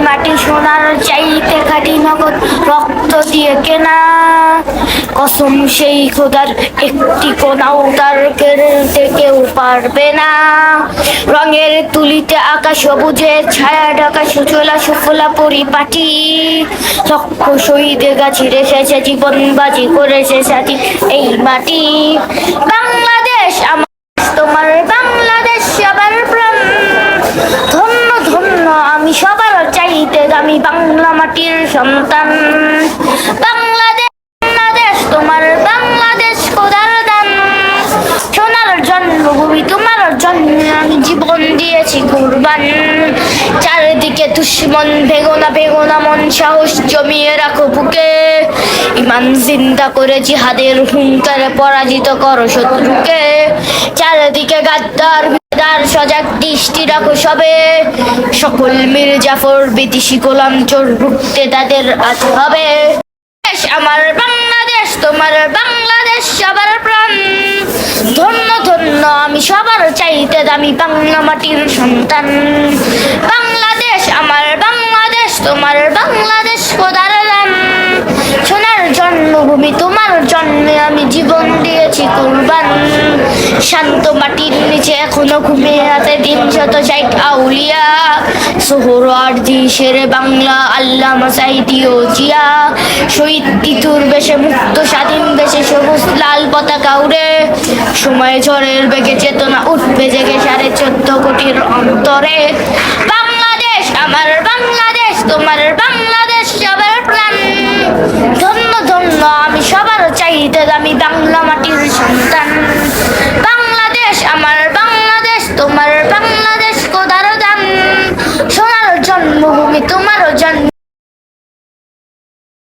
মাটি সোনার চাইতে খাঁটি নগদ রক্ত দিয়ে কেনা। কসম সেই খোদার একটি কোনাও তার কেড়ে কেউ পারবে না। রঙের তুলিতে আঁকা সবুজের ছায়া ঢাকা সুজলা সুফলা পরিপাটি। লক্ষ শহীদে গাছি রেখেছে জীবন বাজি করেছে সাথী এই মাটি। বাংলাদেশ আমার তোমার বাংলাদেশ সবার প্রাণ। ধন্য ধন্য আমি সবার চাইতে দামি বাংলা মাটির সন্তান। বাংলাদেশ বাংলাদেশ তোমার বাংলাদেশ খোদার দান। সোনার জন্মভূমি তোমার জন্ম আমি জীবন দিয়েছি কুরবান। চারিদিকে দুশ্মন ভেগোনা ভেগোনা মন সাহস জমিয়ে রাখো বুকে। ইমান জিন্দা করে জিহাদের হুঙ্কারে পরাজিত করো শত্রুকে। চারিদিকে গাদ্দার দার সজাগ দৃষ্টি রাখো সবে। সকল মীর জাফর বিদেশি গোলাম চোর রুখতে তাদের আজ হবে। দেশ আমার বাংলাদেশ তোমার বাংলাদেশ সবার প্রাণ। ধন্য ধন্য আমি সবার চাইতে দামি বাংলা মাটির সন্তান। বাংলাদেশ আমার বাংলাদেশ তোমার বাংলাদেশ খোদার দান। সোনার জন্মভূমি তোমার জন্মে আমি জীবন দিয়েছি কুরবান। শান্ত মাটির নিচে এখনো ঘুমিয়ে আছে ৩৬০ আউলিয়া। সোহরাওয়ার্দী শেরে বাংলা আল্লামা সাঈদী ও জিয়া। শহীদ তিতুর বেশে মুক্ত স্বাধীন দেশে সবুজ লাল পতাকা উড়ে। সময় ঝড়ের বেগে চেতনা উঠবে জেগে ১৪.৫ কোটির অন্তরে। বাংলাদেশ আমার বাংলাদেশ তোমার বাংলাদেশ সবার প্রাণ। ধন্য ধন্য আমি সবার চাইতে দামি বাংলা মাটির সন্তান। বাংলাদেশ আমার বাংলাদেশ তোমার বাংলাদেশ খোদার দান। সোনার জন্মভূমি তোমারও জন্ম